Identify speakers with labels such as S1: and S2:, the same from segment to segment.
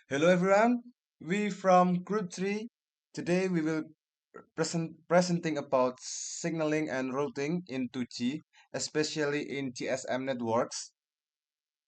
S1: Hello everyone, we from Group 3. Today we will presenting about signaling and routing in 2G, especially in GSM networks.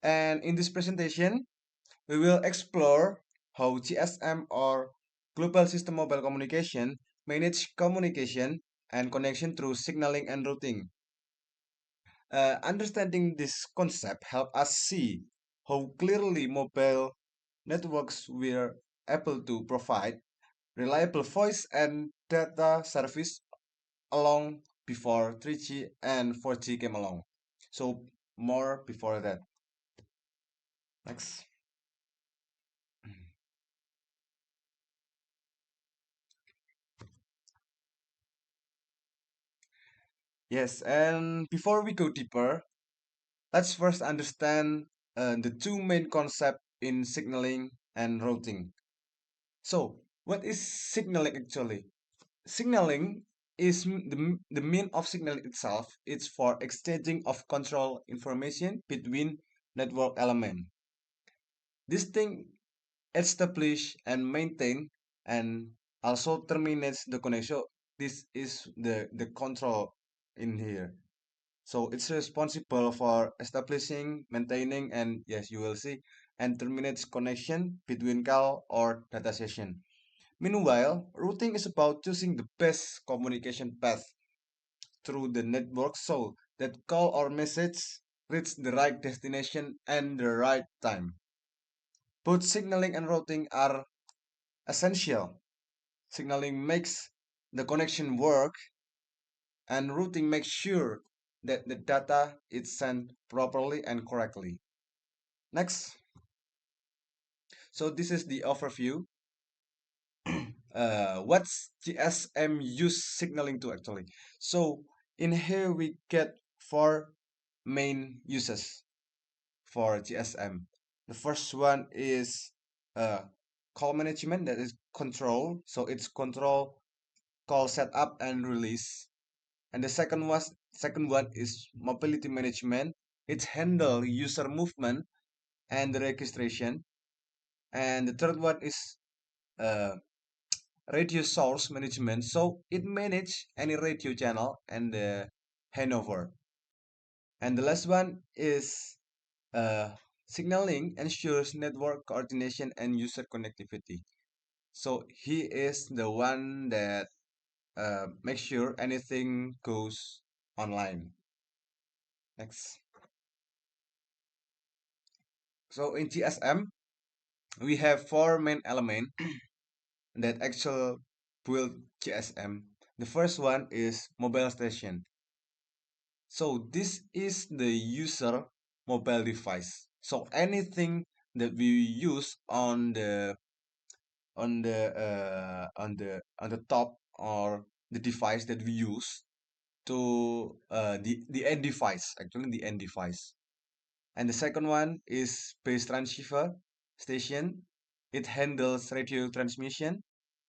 S1: And in this presentation, we will explore how GSM or Global System Mobile Communication manage communication and connection through signaling and routing. Understanding this concept help us see how clearly mobile networks were able to provide reliable voice and data service along before 3G and 4G came along. So more before that. Next. Yes, and before we go deeper, let's first understand the two main concepts in signaling and routing. So, what is signaling actually? Signaling is the mean of signaling itself. It's for exchanging of control information between network element. This thing establish and maintain and also terminates the connection. This is the control in here. So it's responsible for establishing, maintaining, and yes, you will see, and terminates connection between call or data session. Meanwhile, routing is about choosing the best communication path through the network so that call or message reach the right destination and the right time. Both signaling and routing are essential. Signaling makes the connection work, and routing makes sure that the data is sent properly and correctly. Next. So this is the overview. What's GSM use signaling to actually? So in here we get four main uses for GSM. The first one is uh, call management, that is control. So it's control call setup and release. And the second one is mobility management. It's handle user movement and the registration. And the third one is uh, radio source management. So it manage any radio channel and the handover. And the last one is uh, signaling ensures network coordination and user connectivity. So he is the one that makes sure anything goes online. Next. So in GSM, we have four main elements that actually build GSM. The first one is mobile station. So this is the user mobile device. So anything that we use on the top or the device that we use to the end device, actually the end device. And the second one is base transceiver station. It handles radio transmission.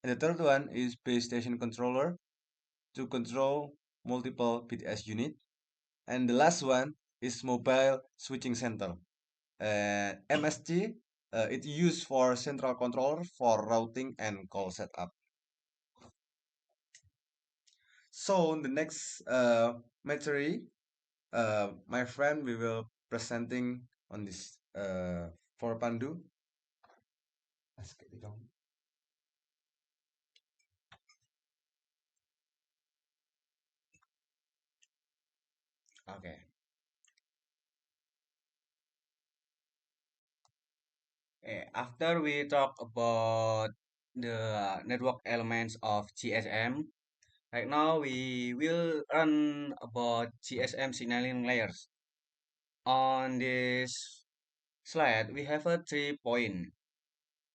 S1: And the third one is base station controller to control multiple BTS unit. And the last one is mobile switching center. MSG, it's used for central controller for routing and call setup. So in the next material, my friend, we will presenting on this for Pandu. Let's get it on. Okay.
S2: After we talk about the network elements of GSM, right now we will run about GSM signaling layers. On this slide, we have a 3 point.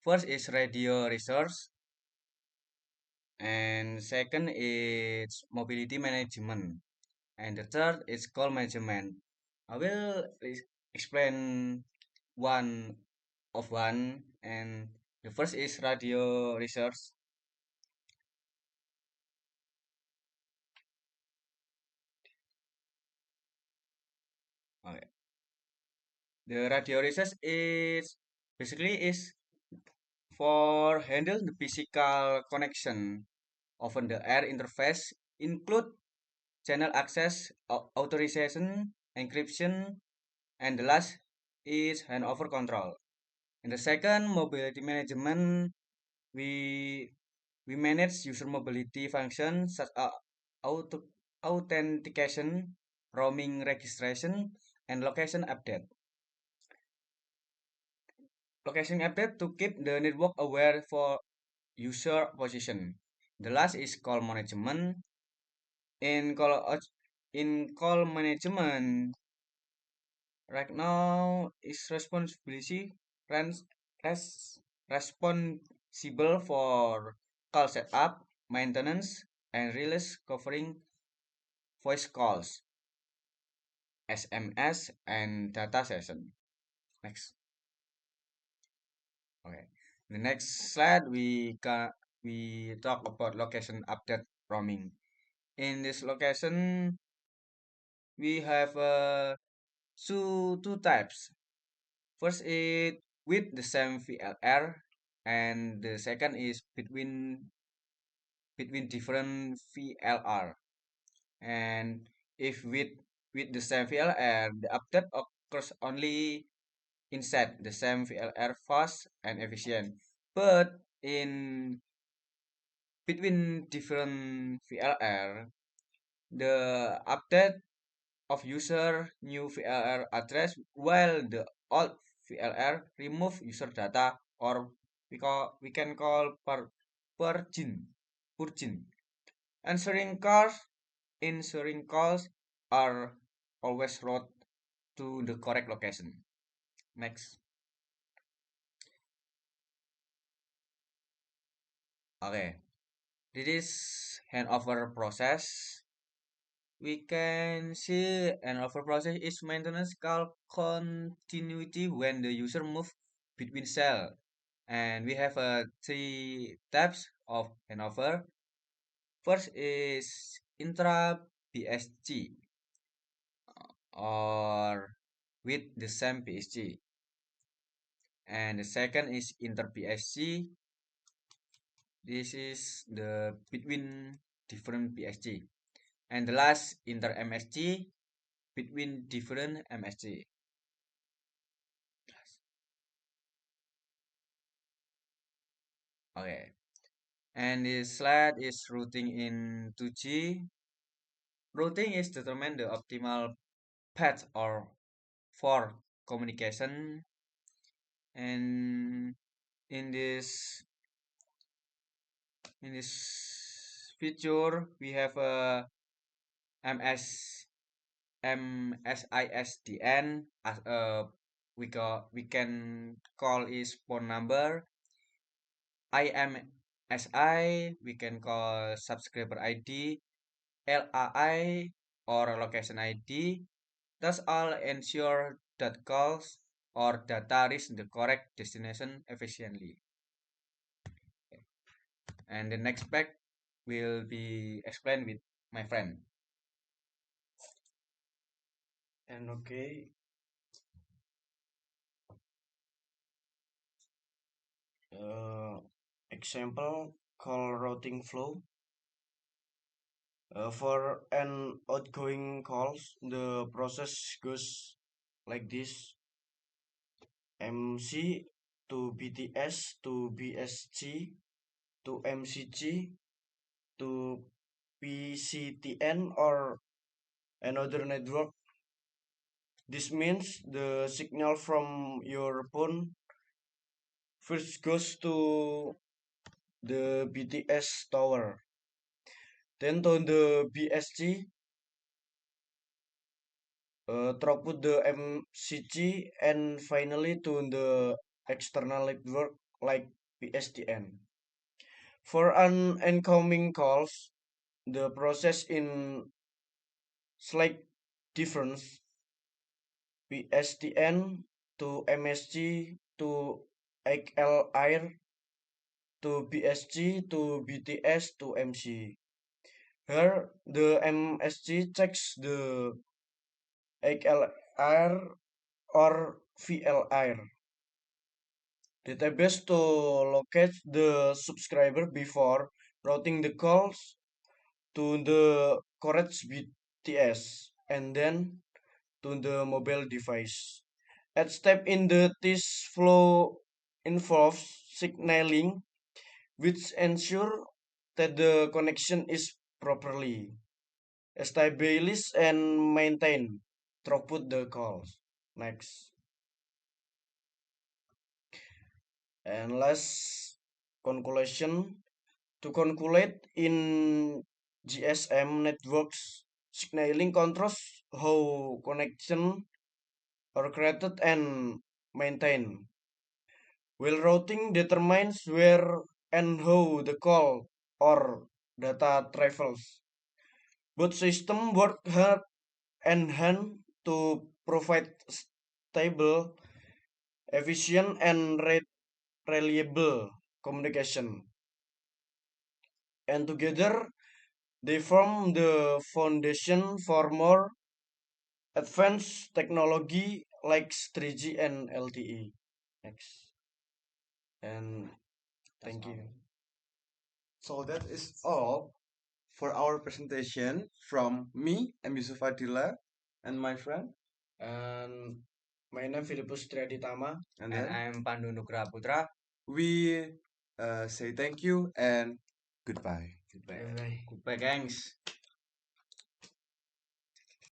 S2: First is radio resource, and second is mobility management, and the third is call management. I will explain one of one, and the first is radio resource. Okay. The radio resource is basically is for handle the physical connection. Often the air interface include channel access, authorization, encryption, and the last is handover control. In the second, mobility management, we we manage user mobility functions such as auto, authentication, roaming registration, and location update. Location update to keep the network aware for user position. The last is call management. In call in call management, right now is responsibility runs res, responsible for call setup, maintenance, and release covering voice calls, SMS, and data session. Next. Okay. The next slide we talk about location update roaming. In this location, we have two types. First is with the same VLR, and the second is between different VLR. And if with the same VLR, the update occurs only inside the same VLR fast and efficient. But in between different VLR, the update of user new VLR address while the old VLR remove user data or we can call purging. Answering calls Answering calls are always route to the correct location. Next. Okay. This is handover process. We can see handover process is maintenance call continuity when the user move between cell. And we have three types of handover. First is intra PSG or with the same PSG. And the second is inter PSG. This is the between different PSG. And the last inter MSG between different MSG. Okay. And this slide is routing in 2G. Routing is determine the optimal path or for communication. And in this in this feature, we have a MS MSISDN as a we can call is phone number. IMSI we can call subscriber ID, LAI or location ID. Thus all ensure that calls or data reach the correct destination efficiently. And the next pack will be explained with my friend.
S3: And okay, uh, example call routing flow. For an outgoing calls, the process goes like this: MC to BTS to BSG to MCG to PCTN or another network. This means the signal from your phone first goes to the BTS tower, then to the BSG, throughput the MCG, and finally to the external network like PSTN. For an incoming calls, the process in slight difference: PSTN to MSG to XL Air to BSG to BTS to MC. Here, the MSG checks the XL Air or VL Air. database to locate the subscriber before routing the calls to the correct BTS and then to the mobile device. Each step in this flow involves signaling which ensure that the connection is properly established and maintained throughout the calls. Next. And last conclusion, to conclude in GSM networks, signaling controls how connection are created and maintained, while routing determines where and how the call or data travels. Both systems work hand and hand to provide stable, efficient, and reliable communication. And together, they form the foundation for more advanced technology like 3G and LTE. Next. And
S2: That's
S3: thank
S2: all.
S3: you.
S1: So that is all for our presentation from me, M. Yusuf Adila, and my friend.
S3: And my name Philippus Triaditama.
S1: And
S2: And
S1: then
S2: I'm Pandu Nugraha Putra.
S1: we say thank you and goodbye.
S2: Goodbye.
S3: Bye bye.
S2: Goodbye, gangs.